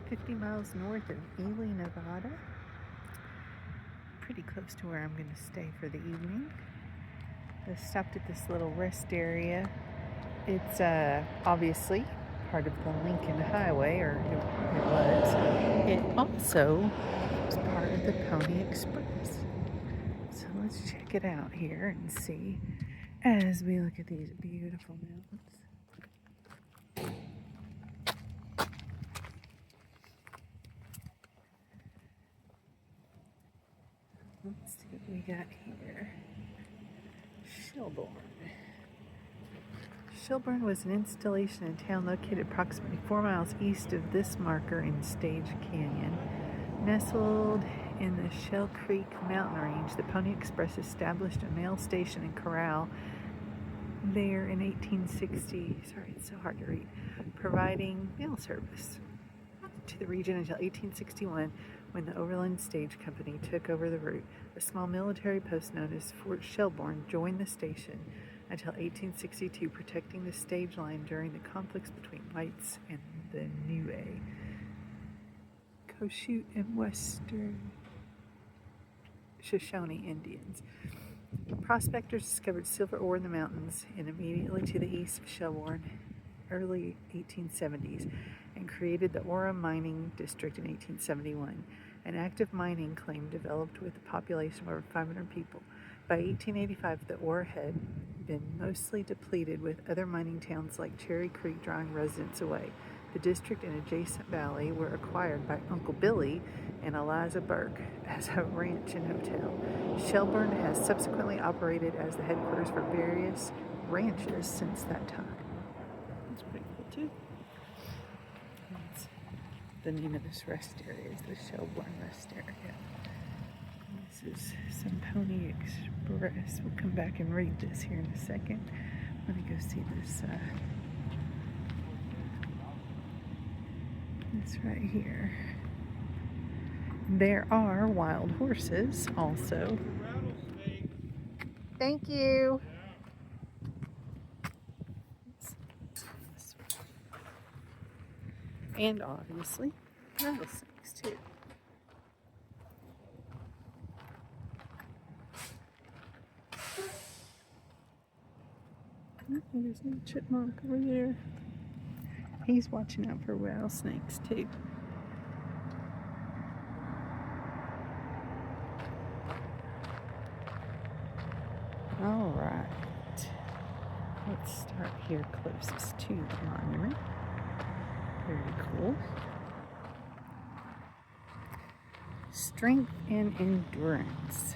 50 miles north of Ely, Nevada. Pretty close to where I'm going to stay for the evening. I stopped at this little rest area. It's obviously part of the Lincoln Highway, or it was. It also was part of the Pony Express. So let's check it out here and see as we look at these beautiful mountains. Let's see what we got here. Schellbourne. Schellbourne was an installation and town located approximately 4 miles east of this marker in Stage Canyon. Nestled in the Schell Creek mountain range, the Pony Express established a mail station and corral there in 1860. Sorry, it's so hard to read. Providing mail service to the region until 1861, when the Overland Stage Company took over the route. A small military post known as Fort Schellbourne joined the station until 1862, protecting the stage line during the conflicts between whites and the Niue, Cochute, and Western Shoshone Indians. Prospectors discovered silver ore in the mountains and immediately to the east of Schellbourne, early 1870s, and created the Ora Mining District in 1871. An active mining claim developed with a population of over 500 people. By 1885, the ore had been mostly depleted, with other mining towns like Cherry Creek drawing residents away. The district and adjacent valley were acquired by Uncle Billy and Eliza Burke as a ranch and hotel. Schellbourne has subsequently operated as the headquarters for various ranches since that time. That's pretty cool too. That's the name of this rest area is the Schellbourne Rest Area. This is some Pony Express. We'll come back and read this here in a second. I'm going to go see this right here. There are wild horses also. Thank you. And obviously rattlesnakes too. There's a chipmunk over there. He's watching out for rattlesnakes too. All right. Let's start here closest to the monument. Very cool. Strength and endurance.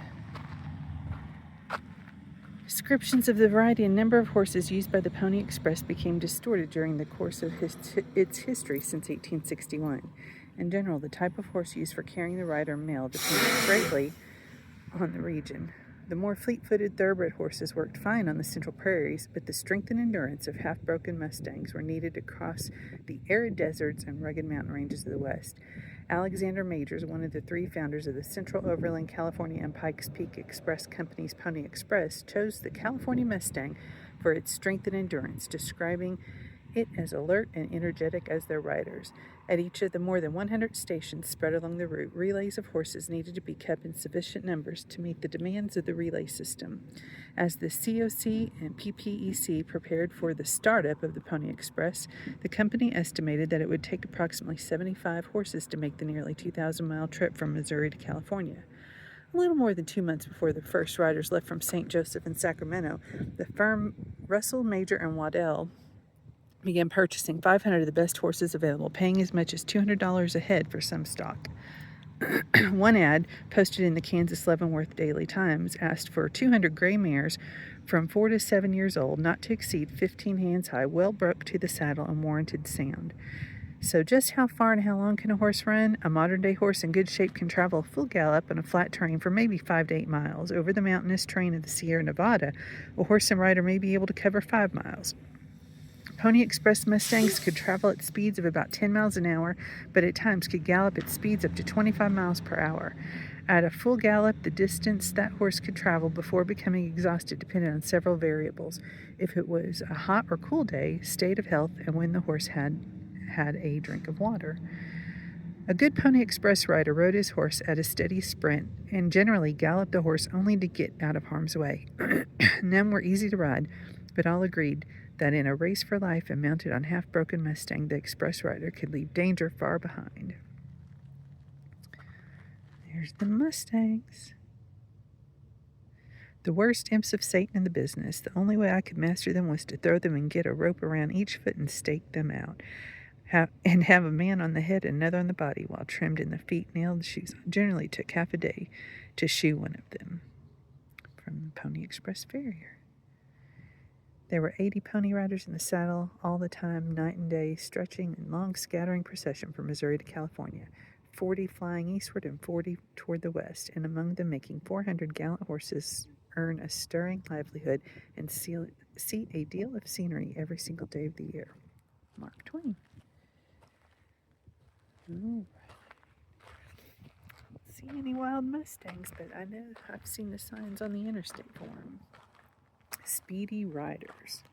Descriptions of the variety and number of horses used by the Pony Express became distorted during the course of its history since 1861. In general, the type of horse used for carrying the rider and mail depended greatly on the region. The more fleet-footed thoroughbred horses worked fine on the central prairies, but the strength and endurance of half-broken mustangs were needed to cross the arid deserts and rugged mountain ranges of the West. Alexander Majors, one of the three founders of the Central Overland California and Pikes Peak Express Company's Pony Express, chose the California Mustang for its strength and endurance, describing it as alert and energetic as their riders. At each of the more than 100 stations spread along the route, relays of horses needed to be kept in sufficient numbers to meet the demands of the relay system. As the COC and PPEC prepared for the startup of the Pony Express, the company estimated that it would take approximately 75 horses to make the nearly 2,000-mile trip from Missouri to California. A little more than 2 months before the first riders left from St. Joseph and Sacramento, the firm Russell, Major, and Waddell began purchasing 500 of the best horses available, paying as much as $200 a head for some stock. One ad posted in the Kansas Leavenworth Daily Times asked for 200 gray mares from 4 to 7 years old, not to exceed 15 hands high, well broke to the saddle and warranted sound. So just how far and how long can a horse run? A modern-day horse in good shape can travel a full gallop on a flat terrain for maybe 5 to 8 miles. Over the mountainous terrain of the Sierra Nevada, a horse and rider may be able to cover 5 miles. Pony Express Mustangs could travel at speeds of about 10 miles an hour, but at times could gallop at speeds up to 25 miles per hour. At a full gallop, the distance that horse could travel before becoming exhausted depended on several variables. If it was a hot or cool day, state of health, and when the horse had a drink of water. A good Pony Express rider rode his horse at a steady sprint and generally galloped the horse only to get out of harm's way. None were easy to ride, but all agreed that in a race for life and mounted on half-broken Mustang, the express rider could leave danger far behind. There's the Mustangs. The worst imps of Satan in the business. The only way I could master them was to throw them and get a rope around each foot and stake them out. Have a man on the head and another on the body, while trimmed in the feet, nailed shoes on. Generally took half a day to shoe one of them. From Pony Express Farrier. There were 80 pony riders in the saddle all the time, night and day, stretching in long scattering procession from Missouri to California, 40 flying eastward and 40 toward the west, and among them making 400 gallant horses earn a stirring livelihood and see a deal of scenery every single day of the year. Mark Twain. Don't see any wild Mustangs, but I know I've seen the signs on the interstate for them. Speedy riders.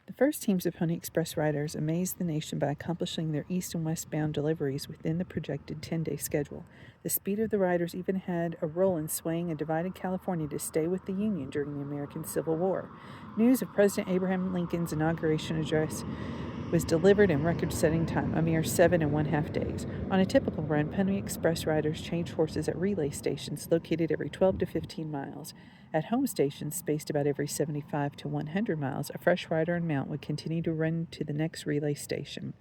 The first teams of Pony Express riders amazed the nation by accomplishing their east and westbound deliveries within the projected 10-day schedule. The speed of the riders even had a role in swaying a divided California to stay with the Union during the American Civil War. News of President Abraham Lincoln's inauguration address was delivered in record-setting time, a mere 7 1/2 days. On a typical run, Pony Express riders changed horses at relay stations located every 12 to 15 miles. At home stations, spaced about every 75 to 100 miles, a fresh rider and mount would continue to run to the next relay station.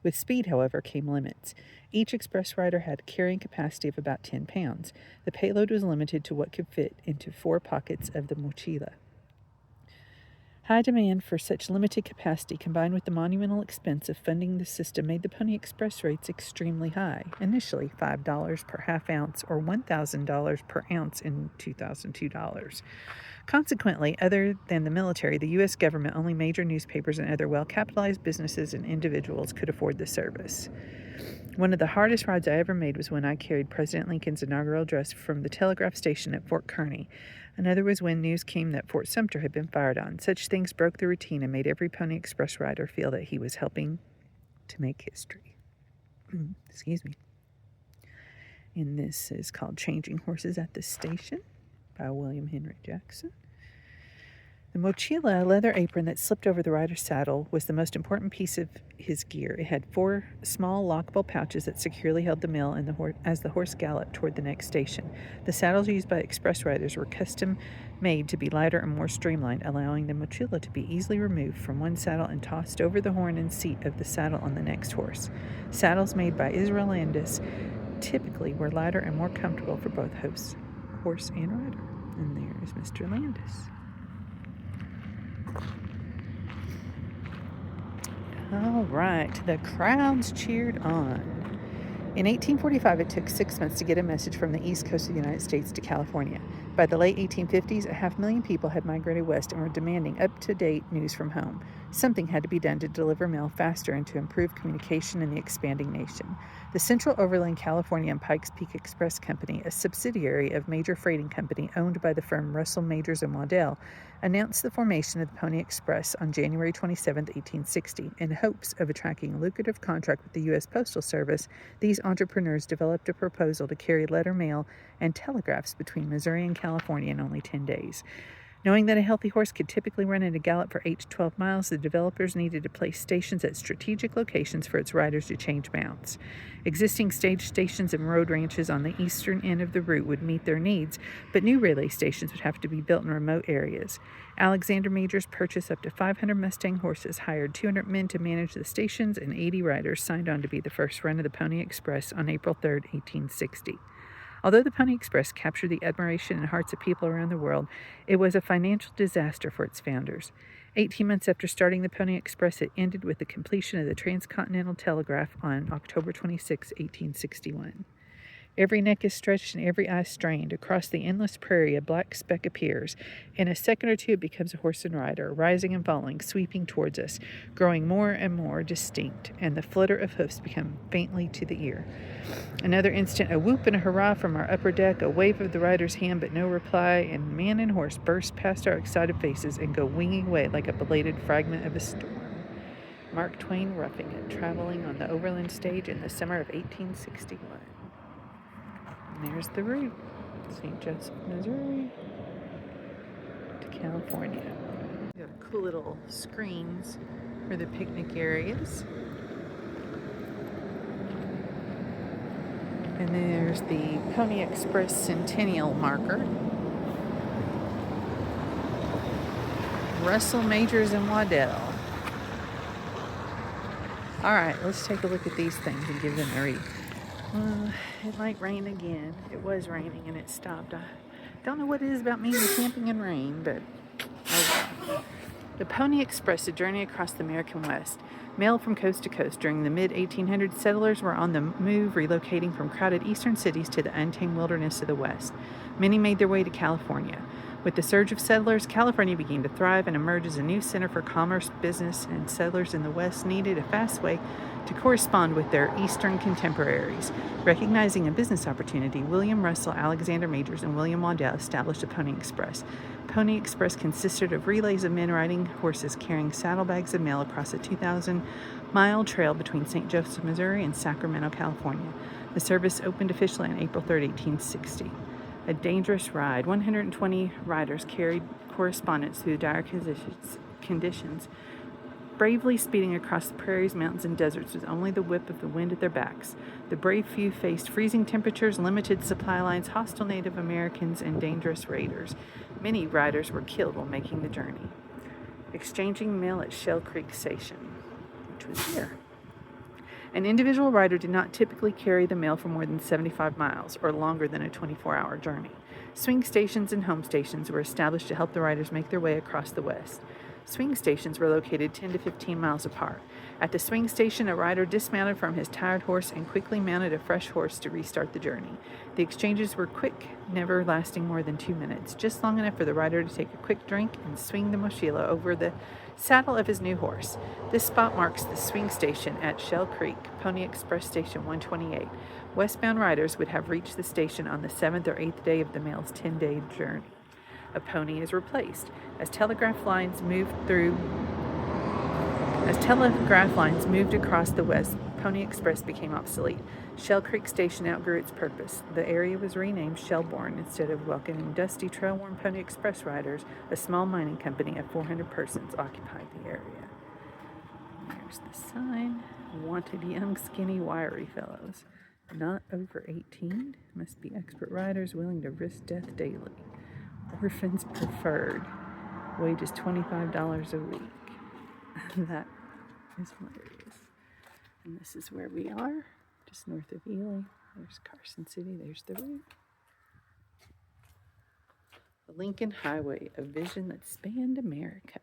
With speed, however, came limits. Each express rider had a carrying capacity of about 10 pounds. The payload was limited to what could fit into 4 pockets of the mochila. High demand for such limited capacity, combined with the monumental expense of funding the system, made the Pony Express rates extremely high. Initially, $5 per half ounce or $1,000 per ounce in $2002. Consequently, other than the military, the U.S. government, only major newspapers and other well-capitalized businesses and individuals could afford the service. One of the hardest rides I ever made was when I carried President Lincoln's inaugural address from the telegraph station at Fort Kearny. Another was when news came that Fort Sumter had been fired on. Such things broke the routine and made every Pony Express rider feel that he was helping to make history. Excuse me. And this is called Changing Horses at the Station by William Henry Jackson. The mochila, a leather apron that slipped over the rider's saddle, was the most important piece of his gear. It had 4 small lockable pouches that securely held the mail as the horse galloped toward the next station. The saddles used by express riders were custom made to be lighter and more streamlined, allowing the mochila to be easily removed from one saddle and tossed over the horn and seat of the saddle on the next horse. Saddles made by Israel Landis typically were lighter and more comfortable for both horse and rider. And there is Mr. Landis. All right, the crowds cheered on. In 1845, it took 6 months to get a message from the east coast of the United States to California. By the late 1850s, 500,000 people had migrated west and were demanding up-to-date news from home. Something had to be done to deliver mail faster and to improve communication in the expanding nation. The Central Overland California and Pikes Peak Express Company, a subsidiary of Major Freighting Company owned by the firm Russell, Majors & Waddell, announced the formation of the Pony Express on January 27, 1860. In hopes of attracting a lucrative contract with the U.S. Postal Service, these entrepreneurs developed a proposal to carry letter mail and telegraphs between Missouri and California in only 10 days. Knowing that a healthy horse could typically run at a gallop for 8 to 12 miles, the developers needed to place stations at strategic locations for its riders to change mounts. Existing stage stations and road ranches on the eastern end of the route would meet their needs, but new relay stations would have to be built in remote areas. Alexander Majors purchased up to 500 Mustang horses, hired 200 men to manage the stations, and 80 riders signed on to be the first run of the Pony Express on April 3, 1860. Although the Pony Express captured the admiration and hearts of people around the world, it was a financial disaster for its founders. 18 months after starting the Pony Express, it ended with the completion of the Transcontinental Telegraph on October 26, 1861. Every neck is stretched and every eye strained. Across the endless prairie, a black speck appears. In a second or two, it becomes a horse and rider, rising and falling, sweeping towards us, growing more and more distinct, and the flutter of hoofs become faintly to the ear. Another instant, a whoop and a hurrah from our upper deck, a wave of the rider's hand, but no reply, and man and horse burst past our excited faces and go winging away like a belated fragment of a storm. Mark Twain roughing it, traveling on the overland stage in the summer of 1861. And there's the route, St. Joseph, Missouri to California. We have cool little screens for the picnic areas. And there's the Pony Express Centennial marker. Russell, Majors, and Waddell. Alright, let's take a look at these things and give them a read. It might rain again. It was raining and it stopped. I don't know what it is about me and camping in rain, but oh well. The Pony Express, a journey across the American West. Mailed from coast to coast during the mid-1800s, settlers were on the move, relocating from crowded eastern cities to the untamed wilderness of the West. Many made their way to California. With the surge of settlers, California began to thrive and emerge as a new center for commerce, business, and settlers in the West needed a fast way to correspond with their eastern contemporaries. Recognizing a business opportunity, William Russell, Alexander Majors, and William Waddell established a Pony Express. Pony Express consisted of relays of men riding horses carrying saddlebags of mail across a 2,000-mile trail between St. Joseph, Missouri, and Sacramento, California. The service opened officially on April 3, 1860. A dangerous ride. 120 riders carried correspondence through dire conditions, bravely speeding across the prairies, mountains, and deserts with only the whip of the wind at their backs. The brave few faced freezing temperatures, limited supply lines, hostile Native Americans, and dangerous raiders. Many riders were killed while making the journey. Exchanging mail at Schell Creek Station, which was here. An individual rider did not typically carry the mail for more than 75 miles, or longer than a 24-hour journey. Swing stations and home stations were established to help the riders make their way across the West. Swing stations were located 10 to 15 miles apart. At the swing station, a rider dismounted from his tired horse and quickly mounted a fresh horse to restart the journey. The exchanges were quick, never lasting more than 2 minutes, just long enough for the rider to take a quick drink and swing the mochila over the saddle of his new horse. This spot marks the swing station at Schell Creek, Pony Express Station 128. Westbound riders would have reached the station on the 7th or 8th day of the mail's 10-day journey. A pony is replaced. As telegraph lines moved across the West, Pony Express became obsolete. Schell Creek Station outgrew its purpose. The area was renamed Schellbourne. Instead of welcoming dusty, trail-worn Pony Express riders, a small mining company of 400 persons occupied the area. There's the sign. Wanted young, skinny, wiry fellows. Not over 18. Must be expert riders willing to risk death daily. Orphans preferred. Wages $25 a week. That is hilarious. And this is where we are, just north of Ely. There's Carson City. There's the route. The Lincoln Highway, a vision that spanned America.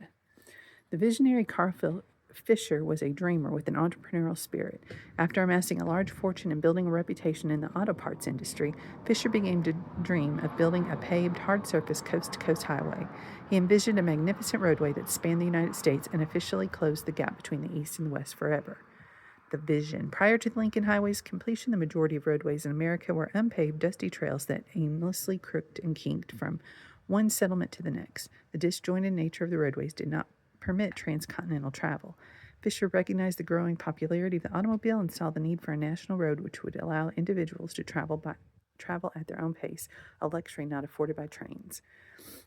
The visionary Carl Fisher was a dreamer with an entrepreneurial spirit. After amassing a large fortune and building a reputation in the auto parts industry, Fisher began to dream of building a paved, hard-surface, coast-to-coast highway. He envisioned a magnificent roadway that spanned the United States and officially closed the gap between the East and the West forever. The vision. Prior to the Lincoln Highway's completion, the majority of roadways in America were unpaved, dusty trails that aimlessly crooked and kinked from one settlement to the next. The disjointed nature of the roadways did not permit transcontinental travel. Fisher recognized the growing popularity of the automobile and saw the need for a national road which would allow individuals to travel at their own pace, a luxury not afforded by trains.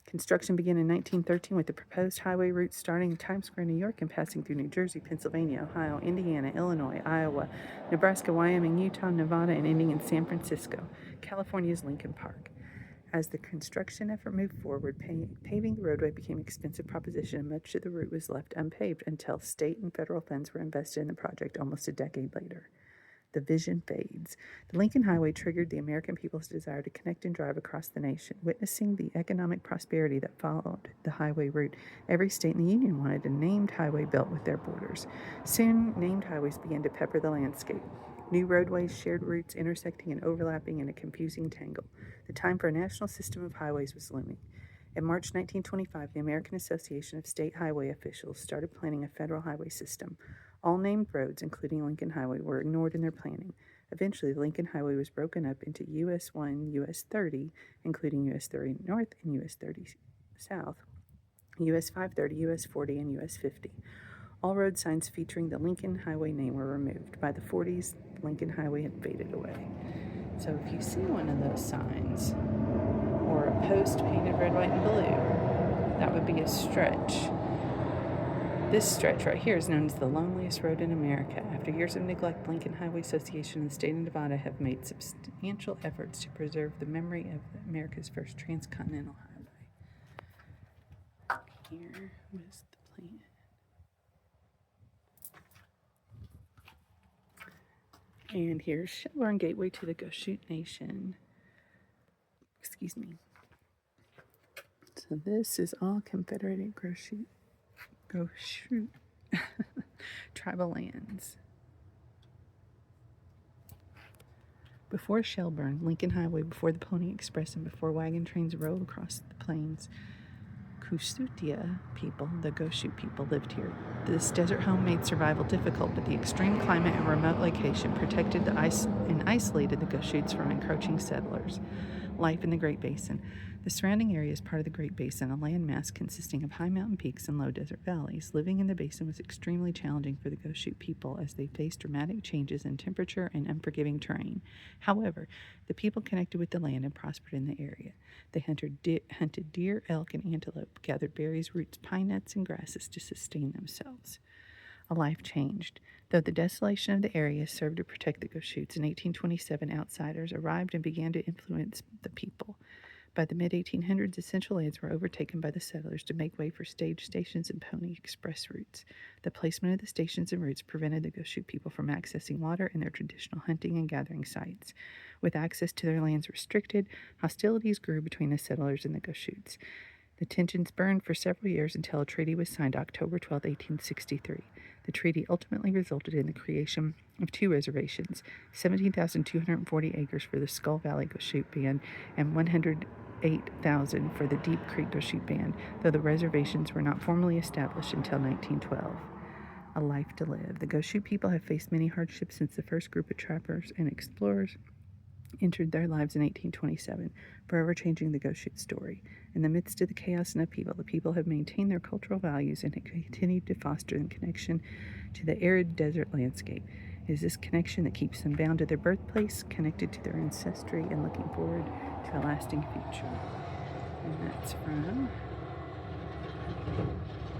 Construction began in 1913 with the proposed highway route starting in Times Square, New York, and passing through New Jersey, Pennsylvania, Ohio, Indiana, Illinois, Iowa, Nebraska, Wyoming, Utah, Nevada, and ending in San Francisco, California's Lincoln Park. As the construction effort moved forward, paving the roadway became an expensive proposition, and much of the route was left unpaved until state and federal funds were invested in the project almost a decade later. The vision fades. The Lincoln Highway triggered the American people's desire to connect and drive across the nation. Witnessing the economic prosperity that followed the highway route, every state in the Union wanted a named highway built with their borders. Soon, named highways began to pepper the landscape. New roadways, shared routes, intersecting and overlapping in a confusing tangle. The time for a national system of highways was looming. In March 1925, the American Association of State Highway Officials started planning a federal highway system. All named roads, including Lincoln Highway, were ignored in their planning. Eventually, the Lincoln Highway was broken up into US 1, US 30, including US 30 North and US 30 South, US 530, US 40, and US 50. All road signs featuring the Lincoln Highway name were removed. By the 40s, the Lincoln Highway had faded away. So if you see one of those signs, or a post painted red, white, and blue, that would be a stretch. This stretch right here is known as the loneliest road in America. After years of neglect, Lincoln Highway Association and the state of Nevada have made substantial efforts to preserve the memory of America's first transcontinental highway. Here was the plan. And here's Schellbourne Gateway to the Goshoot Nation. Excuse me. So this is all Confederated Goshoot tribal lands. Before Schellbourne, Lincoln Highway, before the Pony Express, and before wagon trains rolled across the plains, Kusutia people, the Goshoot people, lived here. This desert home made survival difficult, but the extreme climate and remote location protected and isolated the Goshoots from encroaching settlers. Life in the Great Basin. The surrounding area is part of the Great Basin, a landmass consisting of high mountain peaks and low desert valleys. Living in the basin was extremely challenging for the Goshoot people as they faced dramatic changes in temperature and unforgiving terrain. However, the people connected with the land and prospered in the area. They hunted deer, elk, and antelope, gathered berries, roots, pine nuts, and grasses to sustain themselves. A life changed. Though the desolation of the area served to protect the Goshoots, in 1827 outsiders arrived and began to influence the people. By the mid-1800s, essential lands were overtaken by the settlers to make way for stage stations and pony express routes. The placement of the stations and routes prevented the Goshoot people from accessing water and their traditional hunting and gathering sites. With access to their lands restricted, hostilities grew between the settlers and the Goshoots. The tensions burned for several years until a treaty was signed October 12, 1863. The treaty ultimately resulted in the creation of two reservations, 17,240 acres for the Skull Valley Goshoot Band and 108,000 for the Deep Creek Goshoot Band, though the reservations were not formally established until 1912. A life to live. The Goshoot people have faced many hardships since the first group of trappers and explorers entered their lives in 1827, forever changing the Goshoot story. In the midst of the chaos and upheaval, the people have maintained their cultural values and have continued to foster the connection to the arid desert landscape. It is this connection that keeps them bound to their birthplace, connected to their ancestry, and looking forward to a lasting future. And that's from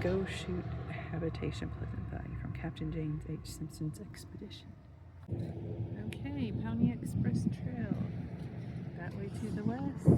Goshoot Habitation, Pleasant Valley, from Captain James H. Simpson's expedition. Okay, Pony Express Trail. That way to the west.